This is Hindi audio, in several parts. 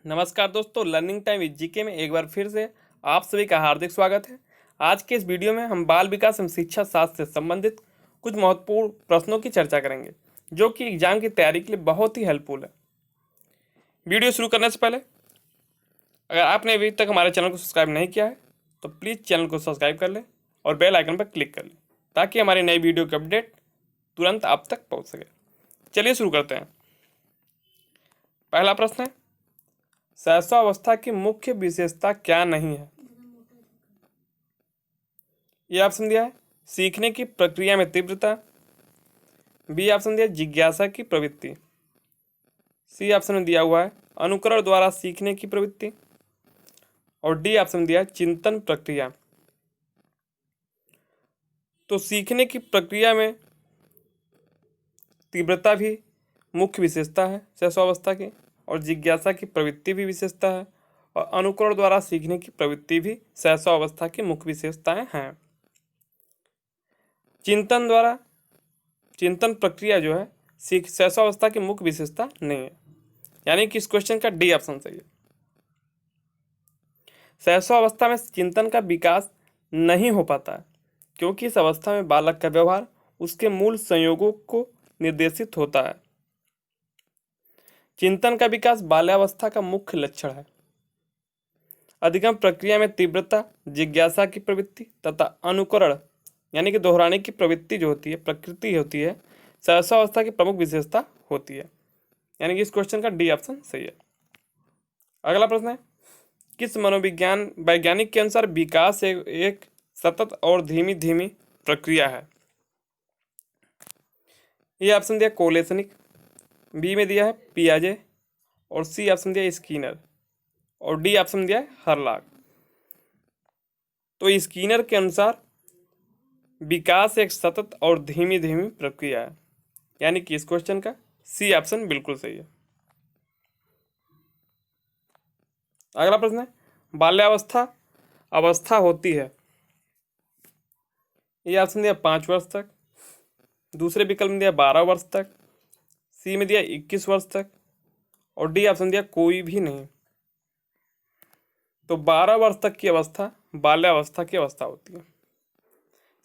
नमस्कार दोस्तों, लर्निंग टाइम विद जीके में एक बार फिर से आप सभी का हार्दिक स्वागत है। आज के इस वीडियो में हम बाल विकास एवं शिक्षा शास्त्र से संबंधित कुछ महत्वपूर्ण प्रश्नों की चर्चा करेंगे, जो कि एग्जाम की तैयारी के लिए बहुत ही हेल्पफुल है। वीडियो शुरू करने से पहले अगर आपने अभी तक हमारे चैनल को सब्सक्राइब नहीं किया है तो प्लीज़ चैनल को सब्सक्राइब कर लें और बेल आइकन पर क्लिक कर लें, ताकि हमारी नई वीडियो की अपडेट तुरंत आप तक पहुँच सके। चलिए शुरू करते हैं। पहला प्रश्न है, शैशवावस्था की मुख्य विशेषता क्या नहीं है? ये ऑप्शन दिया है सीखने की प्रक्रिया में तीव्रता, बी ऑप्शन दिया जिज्ञासा की प्रवृत्ति, सी ऑप्शन में दिया हुआ है अनुकरण द्वारा सीखने की प्रवृत्ति, और डी ऑप्शन दिया है चिंतन प्रक्रिया। तो सीखने की प्रक्रिया में तीव्रता भी मुख्य विशेषता है शैशवावस्था की, और जिज्ञासा की प्रवृत्ति भी विशेषता है, और अनुकरण द्वारा सीखने की प्रवृत्ति भी शैशवावस्था की मुख्य विशेषताएं हैं। चिंतन प्रक्रिया जो है शैशवावस्था की मुख्य विशेषता नहीं है, यानी कि इस क्वेश्चन का डी ऑप्शन सही है। शैशवावस्था में चिंतन का विकास नहीं हो पाता है, क्योंकि इस अवस्था में बालक का व्यवहार उसके मूल संयोगों को निर्देशित होता है। चिंतन का विकास बाल्यावस्था का मुख्य लक्षण है। अधिगम प्रक्रिया में तीव्रता, जिज्ञासा की प्रवृत्ति तथा अनुकरण यानी कि दोहराने की प्रवृत्ति जो होती है, प्रकृति होती है, शैशवावस्था की प्रमुख विशेषता होती है, यानी कि इस क्वेश्चन का डी ऑप्शन सही है। अगला प्रश्न है, किस मनोविज्ञान वैज्ञानिक के अनुसार विकास एक सतत और धीमी धीमी प्रक्रिया है? ये ऑप्शन दिया कोलेसनिक, बी में दिया है पियाजे, और सी ऑप्शन दिया स्कीनर, और डी ऑप्शन दिया है हरलाक। तो स्कीनर के अनुसार विकास एक सतत और धीमी धीमी प्रक्रिया है, यानी कि इस क्वेश्चन का सी ऑप्शन बिल्कुल सही है। अगला प्रश्न है, बाल्यावस्था अवस्था होती है? ये ऑप्शन दिया 5 वर्ष तक, दूसरे विकल्प में दिया 12 वर्ष तक, सी में दिया 21 वर्ष तक, और डी ऑप्शन दिया कोई भी नहीं। तो 12 वर्ष तक की अवस्था बाल्यावस्था की अवस्था होती है।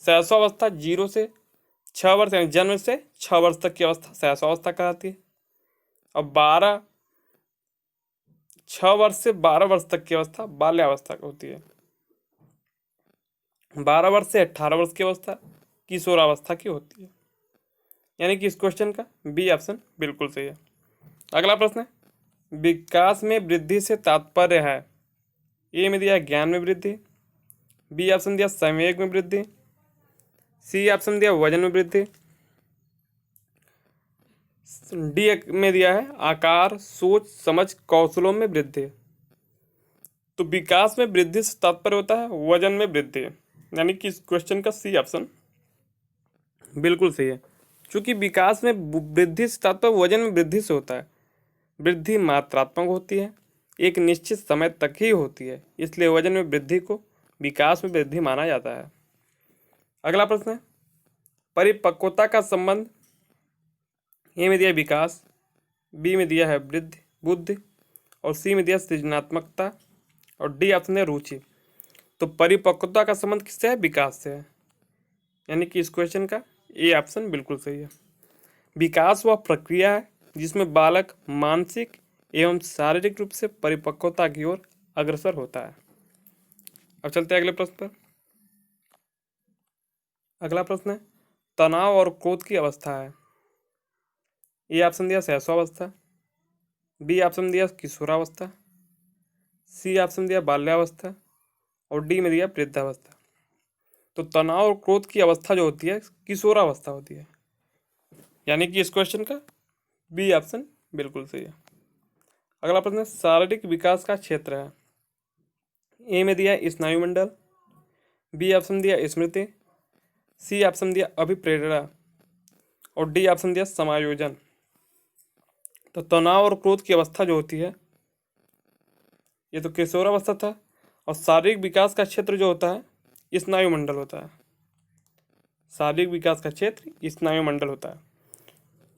शैशवावस्था 0 से 6 वर्ष यानी जन्म से 6 वर्ष तक की अवस्था शैशवावस्था कहलाती है, और 6 वर्ष से 12 वर्ष तक की अवस्था बाल्यावस्था होती है। 12 वर्ष से 18 वर्ष की अवस्था किशोरावस्था की होती है, यानी कि इस क्वेश्चन का बी ऑप्शन बिल्कुल सही है। अगला प्रश्न है, विकास में वृद्धि से तात्पर्य है? ए में दिया ज्ञान में वृद्धि, बी ऑप्शन दिया संवेग में वृद्धि, सी ऑप्शन दिया वजन में वृद्धि, डी में दिया है आकार, सोच, समझ, कौशलों में वृद्धि। तो विकास में वृद्धि से तात्पर्य होता है वजन में वृद्धि, यानी कि इस क्वेश्चन का सी ऑप्शन बिल्कुल सही है। क्योंकि विकास में वृद्धि से तात्पर्य वजन में वृद्धि से होता है। वृद्धि मात्रात्मक होती है, एक निश्चित समय तक ही होती है, इसलिए वजन में वृद्धि को विकास में वृद्धि माना जाता है। अगला प्रश्न है, परिपक्वता का संबंध? ए में दिया विकास, बी में दिया है वृद्धि बुद्धि, और सी में दिया सृजनात्मकता, और डी ऑप्शन है रुचि। तो परिपक्वता का संबंध किससे है? विकास से है, यानी कि इस क्वेश्चन का ए ऑप्शन बिल्कुल सही है। विकास वह प्रक्रिया है जिसमें बालक मानसिक एवं शारीरिक रूप से परिपक्वता की ओर अग्रसर होता है। अब चलते हैं अगले प्रश्न पर। अगला प्रश्न है, तनाव और क्रोध की अवस्था है? ए ऑप्शन दिया शैशवावस्था, बी ऑप्शन दिया किशोरावस्था, सी ऑप्शन दिया बाल्यावस्था, और डी में दिया वृद्धावस्था। तो तनाव और क्रोध की अवस्था जो होती है किशोरावस्था होती है, यानी कि इस क्वेश्चन का बी ऑप्शन बिल्कुल सही है। अगला प्रश्न है, शारीरिक विकास का क्षेत्र है? ए में दिया स्नायुमंडल, बी ऑप्शन दिया स्मृति, सी ऑप्शन दिया अभिप्रेरणा, और डी ऑप्शन दिया समायोजन। तो तनाव और क्रोध की अवस्था जो होती है ये तो किशोरावस्था था, और शारीरिक विकास का क्षेत्र जो होता है स्नायुमंडल होता है। शारीरिक विकास का क्षेत्र स्नायुमंडल होता है।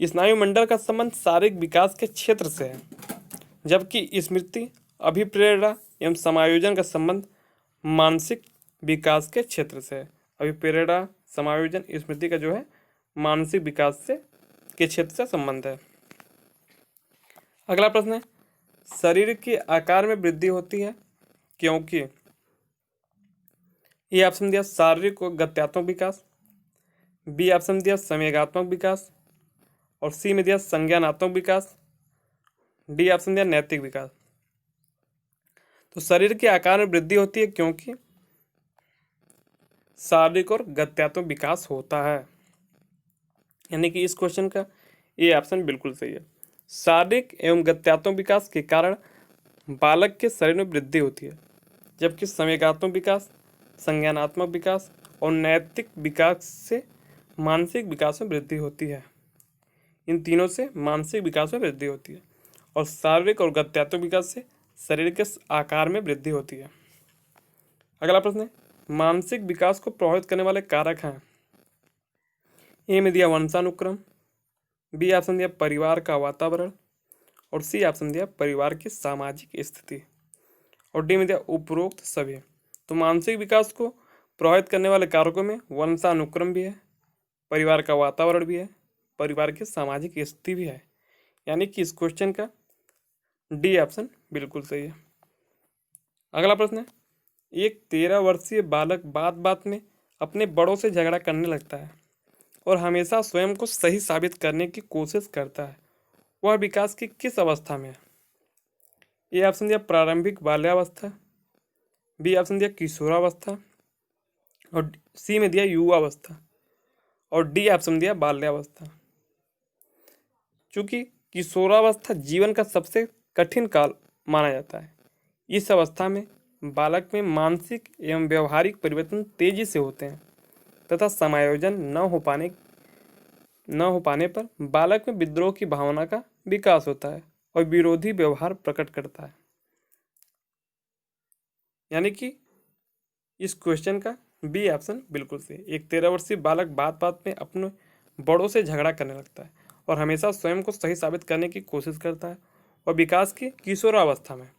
स्नायुमंडल का संबंध शारीरिक विकास के क्षेत्र से है, जबकि स्मृति, अभिप्रेरणा एवं समायोजन का संबंध मानसिक विकास के क्षेत्र से है। अभिप्रेरणा, समायोजन, स्मृति का जो है मानसिक विकास से के क्षेत्र से संबंध है। अगला प्रश्न है, शरीर के आकार में वृद्धि होती है क्योंकि ए ऑप्शन दिया शारीरिक और गत्यात्मक विकास, बी ऑप्शन दिया संवेगात्मक विकास, और सी में दिया संज्ञानात्मक विकास, डी ऑप्शन दिया नैतिक विकास। तो शरीर के आकार में वृद्धि होती है क्योंकि शारीरिक और गत्यात्मक विकास होता है, यानी कि इस क्वेश्चन का ये ऑप्शन बिल्कुल सही है। शारीरिक एवं गत्यात्मक विकास के कारण बालक के शरीर में वृद्धि होती है, जबकि संवेगात्मक विकास, संज्ञानात्मक विकास और नैतिक विकास से मानसिक विकास में वृद्धि होती है। इन तीनों से मानसिक विकास में वृद्धि होती है और शारीरिक और गत्यात्मक विकास से शरीर के आकार में वृद्धि होती है। अगला प्रश्न है, मानसिक विकास को प्रभावित करने वाले कारक हैं। ए में दिया वंशानुक्रम, बी ऑप्शन दिया परिवार का वातावरण, और सी ऑप्शन दिया परिवार की सामाजिक स्थिति, और डी में दिया उपरोक्त सभी। तो मानसिक विकास को प्रभावित करने वाले कारकों में वंशानुक्रम भी है, परिवार का वातावरण भी है, परिवार की सामाजिक स्थिति भी है, यानी कि इस क्वेश्चन का डी ऑप्शन बिल्कुल सही है। अगला प्रश्न है, एक 13 वर्षीय बालक बात बात में अपने बड़ों से झगड़ा करने लगता है और हमेशा स्वयं को सही साबित करने की कोशिश करता है। वह विकास की किस अवस्था में है? ए ऑप्शन दिया प्रारंभिक बाल्यावस्था, बी ऑप्शन दिया किशोरावस्था, और सी में दिया युवावस्था, और डी ऑप्शन दिया बाल्यावस्था। चूंकि किशोरावस्था जीवन का सबसे कठिन काल माना जाता है, इस अवस्था में बालक में मानसिक एवं व्यवहारिक परिवर्तन तेजी से होते हैं तथा समायोजन न हो पाने पर बालक में विद्रोह की भावना का विकास होता है और विरोधी व्यवहार प्रकट करता है, यानी कि इस क्वेश्चन का बी ऑप्शन बिल्कुल सही। एक 13 वर्षीय बालक बात बात में अपने बड़ों से झगड़ा करने लगता है और हमेशा स्वयं को सही साबित करने की कोशिश करता है, और विकास की किशोरावस्था में,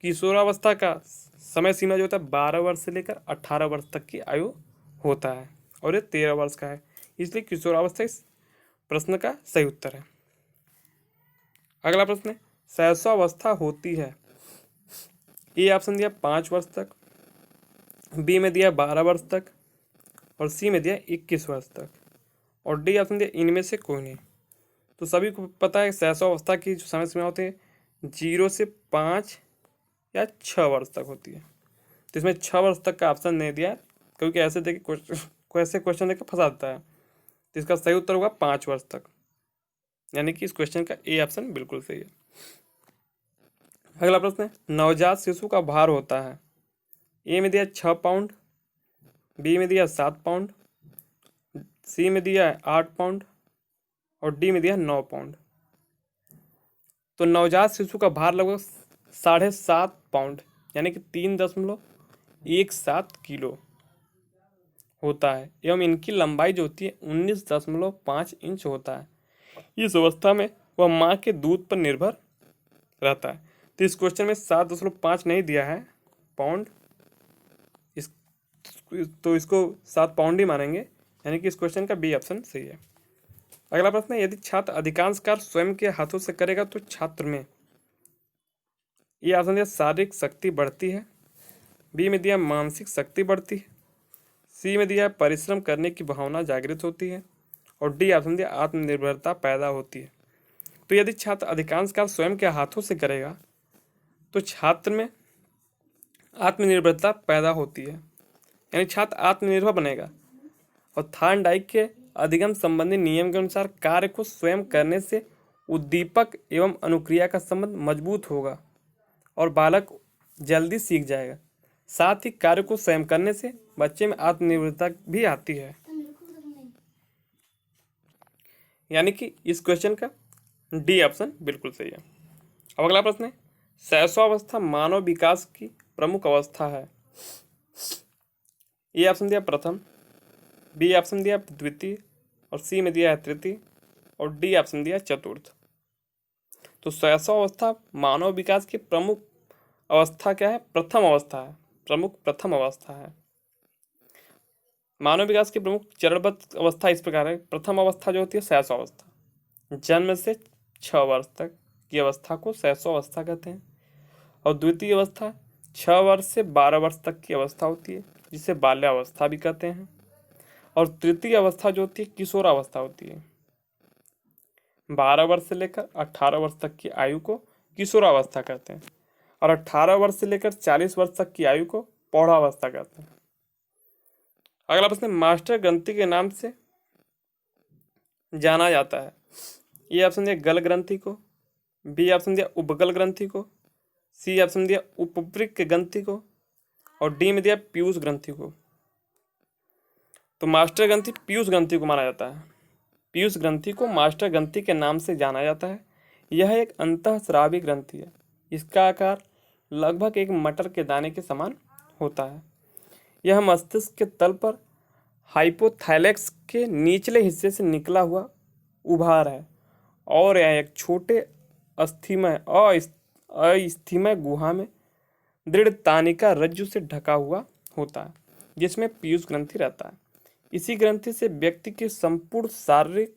किशोरावस्था का समय सीमा जो होता है 12 वर्ष से लेकर 18 वर्ष तक की आयु होता है, और ये 13 वर्ष का है, इसलिए किशोरावस्था इस प्रश्न का सही उत्तर है। अगला प्रश्न है, शैशवावस्था होती है। ए ऑप्शन दिया 5 वर्ष तक, बी में दिया 12 वर्ष तक, और सी में दिया 21 वर्ष तक, और डी ऑप्शन दिया इनमें से कोई नहीं। तो सभी को पता है शैशवावस्था की जो समय सीमा होती है 0 से 5 या 6 वर्ष तक होती है। तो इसमें 6 वर्ष तक का ऑप्शन नहीं दिया क्योंकि ऐसे क्वेश्चन देकर फंसा देता है। तो इसका सही उत्तर होगा 5 वर्ष तक, यानी कि इस क्वेश्चन का ए ऑप्शन बिल्कुल सही है। अगला प्रश्न है, नवजात शिशु का भार होता है। ए में दिया 6 पाउंड, बी में दिया 7 पाउंड, सी में दिया 8 पाउंड, और डी में दिया 9 पाउंड। तो नवजात शिशु का भार लगभग 7.5 पाउंड, यानी कि 3.17 किलो होता है, एवं इनकी लंबाई जो होती है 19.5 इंच होता है। इस अवस्था में वह माँ के दूध पर निर्भर रहता है। तो इस क्वेश्चन में 7.5 नहीं दिया है पाउंड, तो इसको 7 पाउंड ही मानेंगे, यानी कि इस क्वेश्चन का बी ऑप्शन सही है। अगला प्रश्न है, यदि छात्र अधिकांश कार्य स्वयं के हाथों से करेगा तो छात्र में ये ऑप्शन दिया शारीरिक शक्ति बढ़ती है, बी में दिया मानसिक शक्ति बढ़ती है, सी में दिया परिश्रम करने की भावना जागृत होती है, और डी ऑप्शन दिया आत्मनिर्भरता पैदा होती है। तो यदि छात्र अधिकांश कार्य स्वयं के हाथों से करेगा तो छात्र में आत्मनिर्भरता पैदा होती है, यानी छात्र आत्मनिर्भर बनेगा, और थार्नडाइक के अधिगम संबंधी नियम के अनुसार कार्य को स्वयं करने से उद्दीपक एवं अनुक्रिया का संबंध मजबूत होगा और बालक जल्दी सीख जाएगा। साथ ही कार्य को स्वयं करने से बच्चे में आत्मनिर्भरता भी आती है, यानी कि इस क्वेश्चन का डी ऑप्शन बिल्कुल सही है। अब अगला प्रश्न है, शैशवावस्था मानव विकास की प्रमुख अवस्था है। ए ऑप्शन दिया प्रथम, बी ऑप्शन दिया द्वितीय, और सी में दिया है तृतीय, और डी ऑप्शन दिया चतुर्थ। तो शैशव अवस्था मानव विकास की प्रमुख अवस्था क्या है? प्रथम अवस्था है, प्रमुख प्रथम अवस्था है। मानव विकास की प्रमुख चरणबद्ध अवस्था इस प्रकार है। प्रथम अवस्था जो होती है शैशव अवस्था, जन्म से 6 वर्ष तक की अवस्था को शैशव अवस्था कहते हैं। और द्वितीय अवस्था 6 वर्ष से 12 वर्ष तक की अवस्था होती है, जिसे बाल्यावस्था भी कहते हैं। और तृतीय अवस्था जो होती है किशोरावस्था होती है। 12 वर्ष से लेकर 18 वर्ष तक की आयु को किशोरावस्था कहते हैं, और 18 वर्ष से लेकर 40 वर्ष तक की आयु को प्रौढ़ावस्था कहते हैं। अगला प्रश्न, मास्टर ग्रंथि के नाम से जाना जाता है। ए ऑप्शन दिया गल ग्रंथि को, बी ऑप्शन दिया उपगल ग्रंथि को, सी ऑप्शन दिया उपवृक्क ग्रंथि को, और डी में दिया पीयूष ग्रंथि को। तो मास्टर ग्रंथि पीयूष ग्रंथि को माना जाता है। पीयूष ग्रंथि को मास्टर ग्रंथि के नाम से जाना जाता है। यह एक अंतःस्रावी ग्रंथि है। इसका आकार लगभग एक मटर के दाने के समान होता है। यह मस्तिष्क के तल पर हाइपोथैलेक्स के निचले हिस्से से निकला हुआ उभार है, और यह एक छोटे अस्थिमय गुहा में दृढ़ तानिका रज्जु से ढका हुआ होता है, जिसमें पीयूष ग्रंथि रहता है। इसी ग्रंथि से व्यक्ति की संपूर्ण शारीरिक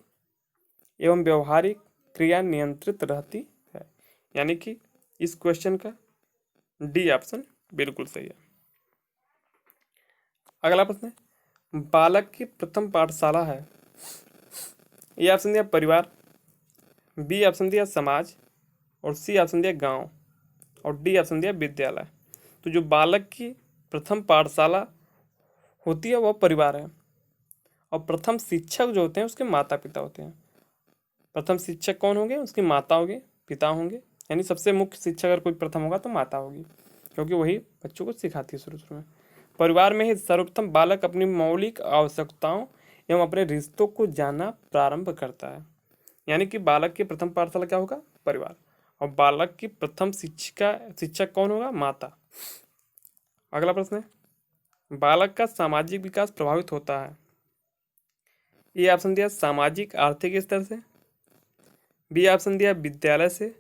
एवं व्यवहारिक क्रिया नियंत्रित रहती है। यानी कि इस क्वेश्चन का डी ऑप्शन बिल्कुल सही है। अगला प्रश्न है, बालक की प्रथम पाठशाला है। ए ऑप्शन दिया परिवार, बी ऑप्शन दिया समाज, और सी ऑप्शन दिया गांव, और डी ऑप्शन दिया विद्यालय। तो जो बालक की प्रथम पाठशाला होती है वह परिवार है, और प्रथम शिक्षक जो होते हैं उसके माता पिता होते हैं। प्रथम शिक्षक कौन होंगे? उसकी माता होगी, पिता होंगे। यानी सबसे मुख्य शिक्षक अगर कोई प्रथम होगा तो माता होगी, क्योंकि वही बच्चों को सिखाती है शुरू में। परिवार में ही सर्वप्रथम बालक अपनी मौलिक आवश्यकताओं एवं अपने रिश्तों को जानना प्रारंभ करता है। यानी कि बालक की प्रथम पाठशाला क्या होगा? परिवार। और बालक की प्रथम शिक्षक कौन होगा? माता। अगला प्रश्न है, बालक का सामाजिक विकास प्रभावित होता है। ये ऑप्शन दिया सामाजिक आर्थिक स्तर से, बी ऑप्शन दिया विद्यालय से,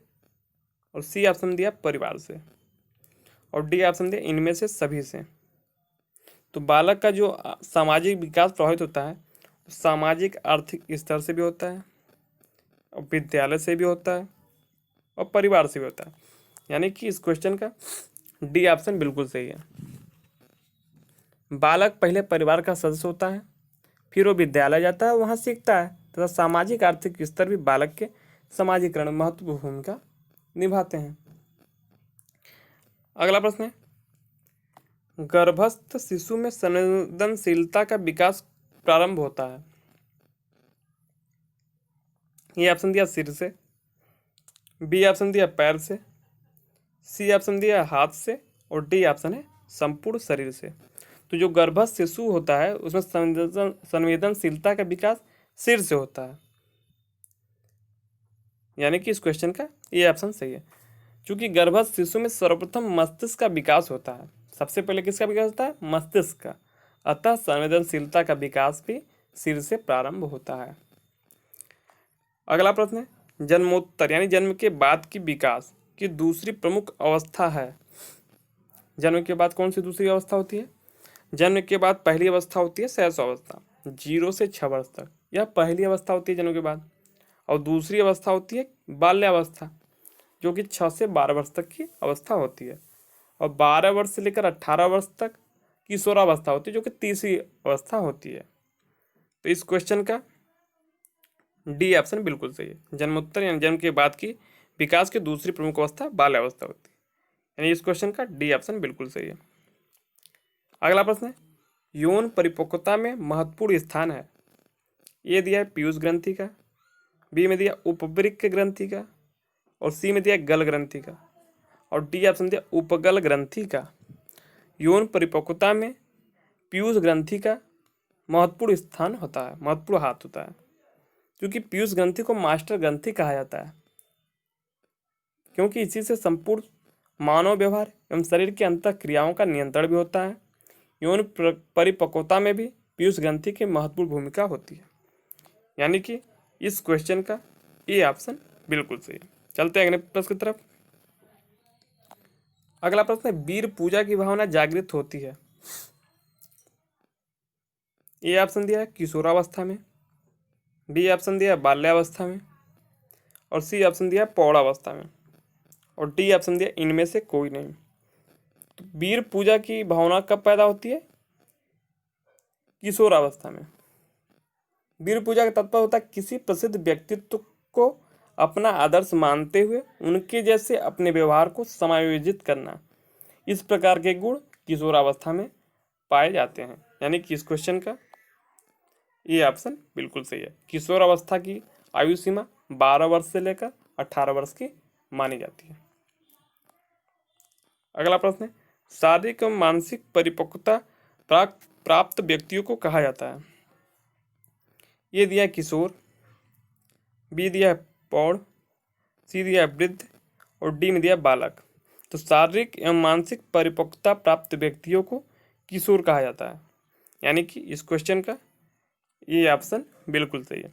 और सी ऑप्शन दिया परिवार से, और डी ऑप्शन दिया इनमें से सभी से। तो बालक का जो सामाजिक विकास प्रभावित होता है सामाजिक आर्थिक स्तर से भी होता है, और विद्यालय से भी होता है, और परिवार से भी होता है। यानी कि इस क्वेश्चन का डी ऑप्शन बिल्कुल सही है। बालक पहले परिवार का सदस्य होता है, फिर वो विद्यालय जाता है, वहाँ सीखता है, तथा सामाजिक आर्थिक स्तर भी बालक के समाजीकरण में महत्वपूर्ण भूमिका निभाते हैं। अगला प्रश्न है, गर्भस्थ शिशु में संवेदनशीलता का विकास प्रारंभ होता है। ये ऑप्शन दिया सिर से, बी ऑप्शन दिया पैर से, सी ऑप्शन दिया हाथ से, और डी ऑप्शन है संपूर्ण शरीर से। तो जो गर्भस्थ शिशु होता है उसमें संवेदनशीलता का विकास सिर से होता है। यानी कि इस क्वेश्चन का ये ऑप्शन सही है। क्योंकि गर्भस्थ शिशु में सर्वप्रथम मस्तिष्क का विकास होता है। सबसे पहले किसका विकास होता है? मस्तिष्क का। अतः संवेदनशीलता का विकास भी सिर से प्रारंभ होता है। अगला प्रश्न है, जन्मोत्तर यानी जन्म के बाद की विकास की दूसरी प्रमुख अवस्था है। जन्म के बाद कौन सी दूसरी अवस्था होती है? जन्म के बाद पहली अवस्था होती है शैशव अवस्था, 0 से 6 वर्ष तक, यह पहली अवस्था होती है जन्म के बाद। और दूसरी अवस्था होती है बाल्यावस्था, जो कि 6 से 12 वर्ष तक की अवस्था होती है। और 12 वर्ष से लेकर 18 वर्ष तक किशोरावस्था होती है, जो कि तीसरी अवस्था होती है। तो इस क्वेश्चन का डी ऑप्शन बिल्कुल सही है। जन्मोत्तर यानी जन्म के बाद की विकास की दूसरी प्रमुख अवस्था बाल्यावस्था होती है। यानी इस क्वेश्चन का डी ऑप्शन बिल्कुल सही है। अगला प्रश्न है, यौन परिपक्वता में महत्वपूर्ण स्थान है। ए दिया है पीयूष ग्रंथि का, बी में दिया उपवृक्क ग्रंथि का, और सी में दिया गल ग्रंथि का, और डी ऑप्शन दिया उपगल ग्रंथि का। यौन परिपक्वता में पीयूष ग्रंथि का महत्वपूर्ण स्थान होता है, महत्वपूर्ण हाथ होता है। क्योंकि पीयूष ग्रंथि को मास्टर ग्रंथि कहा जाता है, क्योंकि इसी से संपूर्ण मानव व्यवहार एवं शरीर की अंतः क्रियाओं का नियंत्रण भी होता है। यौन परिपक्वता में भी पीयूष ग्रंथि की महत्वपूर्ण भूमिका होती है। यानी कि इस क्वेश्चन का ए ऑप्शन बिल्कुल सही है। चलते हैं अगले प्रश्न की तरफ। अगला प्रश्न है, वीर पूजा की भावना जागृत होती है। ए ऑप्शन दिया है किशोरावस्था में, बी ऑप्शन दिया है बाल्यावस्था में, और सी ऑप्शन दिया है पौढ़ावस्था में, और डी ऑप्शन दिया इनमें से कोई नहीं। तो वीर पूजा की भावना कब पैदा होती है? किशोरावस्था में। वीर पूजा का तात्पर्य होता है किसी प्रसिद्ध व्यक्तित्व को अपना आदर्श मानते हुए उनके जैसे अपने व्यवहार को समायोजित करना। इस प्रकार के गुण किशोरावस्था में पाए जाते हैं। यानी कि इस क्वेश्चन का ये ऑप्शन बिल्कुल सही है। किशोरावस्था की आयु सीमा 12 वर्ष से लेकर 18 वर्ष की मानी जाती है। अगला प्रश्न है, शारीरिक एवं मानसिक परिपक्वता प्राप्त व्यक्तियों को कहा जाता है। ये दिया है किशोर, बी दिया है पौढ़, सी दिया है वृद्ध, और डी में दिया है बालक। तो शारीरिक एवं मानसिक परिपक्वता प्राप्त व्यक्तियों को किशोर कहा जाता है। यानी कि इस क्वेश्चन का ये ऑप्शन बिल्कुल सही है।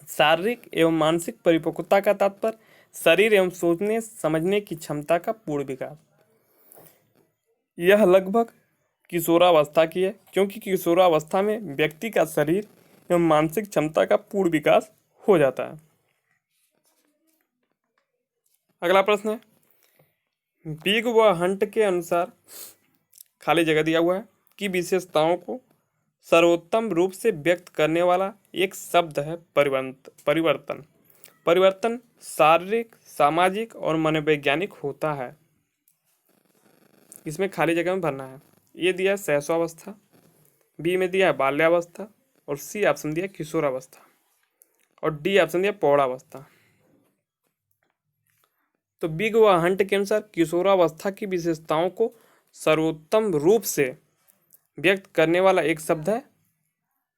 शारीरिक एवं मानसिक परिपक्वता का तात्पर्य शरीर एवं सोचने समझने की क्षमता का पूर्ण विकास। यह लगभग किशोरावस्था की है, क्योंकि किशोरावस्था में व्यक्ति का शरीर एवं मानसिक क्षमता का पूर्ण विकास हो जाता है। अगला प्रश्न है, बिग व हंट के अनुसार खाली जगह दिया हुआ है कि विशेषताओं को सर्वोत्तम रूप से व्यक्त करने वाला एक शब्द है परिवर्तन। परिवर्तन शारीरिक, सामाजिक और मनोवैज्ञानिक होता है। इसमें खाली जगह में भरना है। ये दिया है शैशवावस्था, बी में दिया है बाल्यावस्था, और सी ऑप्शन दिया किशोरावस्था, और डी ऑप्शन दिया पौढ़ावस्था। तो बिग व हंट के अनुसार किशोरावस्था की विशेषताओं को सर्वोत्तम रूप से व्यक्त करने वाला एक शब्द है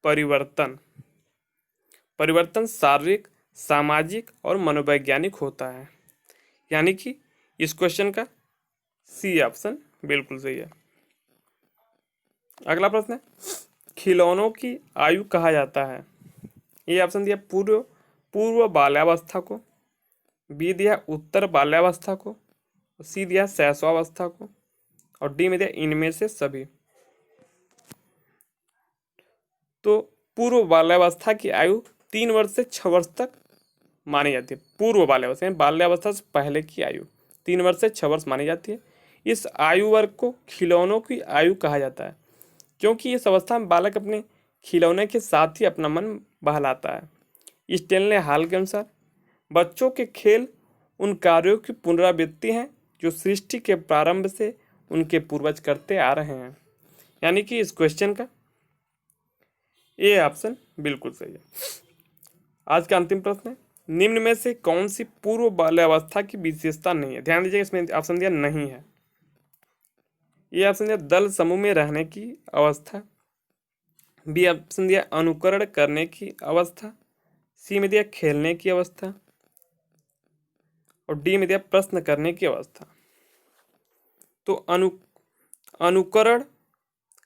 परिवर्तन। परिवर्तन शारीरिक, सामाजिक और मनोवैज्ञानिक होता है। यानी कि इस क्वेश्चन का सी ऑप्शन बिल्कुल सही है। अगला प्रश्न है, खिलौनों की आयु कहा जाता है। ये ऑप्शन दिया पूर्व बाल्यावस्था को, बी दिया उत्तर बाल्यावस्था को, सी दिया शैशवावस्था को, और डी में दिया इनमें से सभी। तो पूर्व बाल्यावस्था की आयु 3 वर्ष से 6 वर्ष तक मानी जाती है। पूर्व बाल्यावस्था यानी बाल्यावस्था से पहले की आयु 3 वर्ष से 6 वर्ष मानी जाती है। इस आयु वर्ग को खिलौनों की आयु कहा जाता है, क्योंकि इस अवस्था में बालक अपने खिलौने के साथ ही अपना मन बहलाता है। स्टेनले हॉल के अनुसार बच्चों के खेल उन कार्यों की पुनरावृत्ति हैं जो सृष्टि के प्रारंभ से उनके पूर्वज करते आ रहे हैं। यानी कि इस क्वेश्चन का ए ऑप्शन बिल्कुल सही है। आज का अंतिम प्रश्न है, निम्न में से कौन सी पूर्व बाल्यावस्था की विशेषता नहीं है? ध्यान दीजिए, इसमें ऑप्शन दिया नहीं है। ये ऑप्शन दिया दल समूह में रहने की अवस्था, बी ऑप्शन दिया अनुकरण करने की अवस्था, सी में दिया खेलने की अवस्था, और डी में दिया प्रश्न करने की अवस्था। तो अनुकरण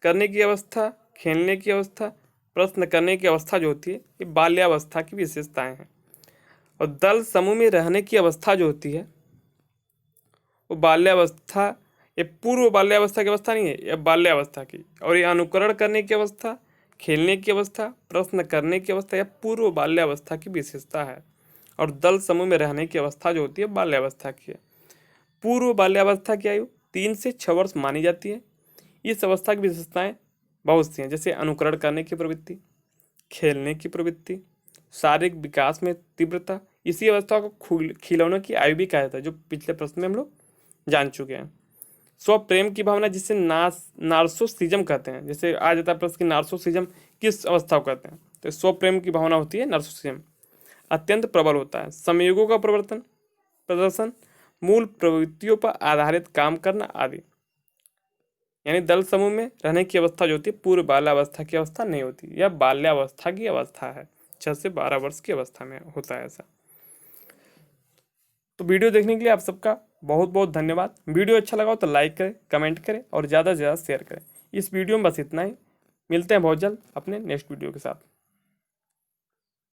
करने की अवस्था, खेलने की अवस्था, प्रश्न करने की अवस्था जो होती है ये बाल्यावस्था की विशेषताएं हैं। और दल समूह में रहने की अवस्था जो होती है वो बाल्यावस्था, ये पूर्व बाल्यावस्था की अवस्था नहीं है, ये बाल्यावस्था की। और ये अनुकरण करने की अवस्था, खेलने की अवस्था, प्रश्न करने की अवस्था या पूर्व बाल्यावस्था की विशेषता है। और दल समूह में रहने की अवस्था जो होती है बाल्यावस्था की है। पूर्व बाल्यावस्था की आयु 3 से 6 वर्ष मानी जाती है। इस अवस्था की विशेषताएं बहुत सी हैं, जैसे अनुकरण करने की प्रवृत्ति, खेलने की प्रवृत्ति, शारीरिक विकास में तीव्रता। इसी अवस्था को खिलौनों की आयु भी कहा जाता है, जो पिछले प्रश्न में हम लोग जान चुके हैं। स्व प्रेम की भावना जिसे नार्सिसिज्म कहते हैं, जैसे आ जाता है प्रश्न की नार्सिसिज्म किस अवस्था को कहते हैं, तो स्व प्रेम की भावना होती है नार्सिसिज्म, अत्यंत प्रबल होता है। संयोगों का प्रदर्शन, मूल प्रवृत्तियों पर आधारित काम करना आदि। यानी दल समूह में रहने की अवस्था जो होती है पूर्व बाल्यावस्था की अवस्था नहीं होती, यह बाल्यावस्था की अवस्था है। 6 से 12 वर्ष की अवस्था में होता है ऐसा। तो वीडियो देखने के लिए आप सबका बहुत बहुत धन्यवाद। वीडियो अच्छा लगा हो तो लाइक करें, कमेंट करें और ज़्यादा से ज़्यादा शेयर करें। इस वीडियो में बस इतना ही। मिलते हैं बहुत जल्द अपने नेक्स्ट वीडियो के साथ।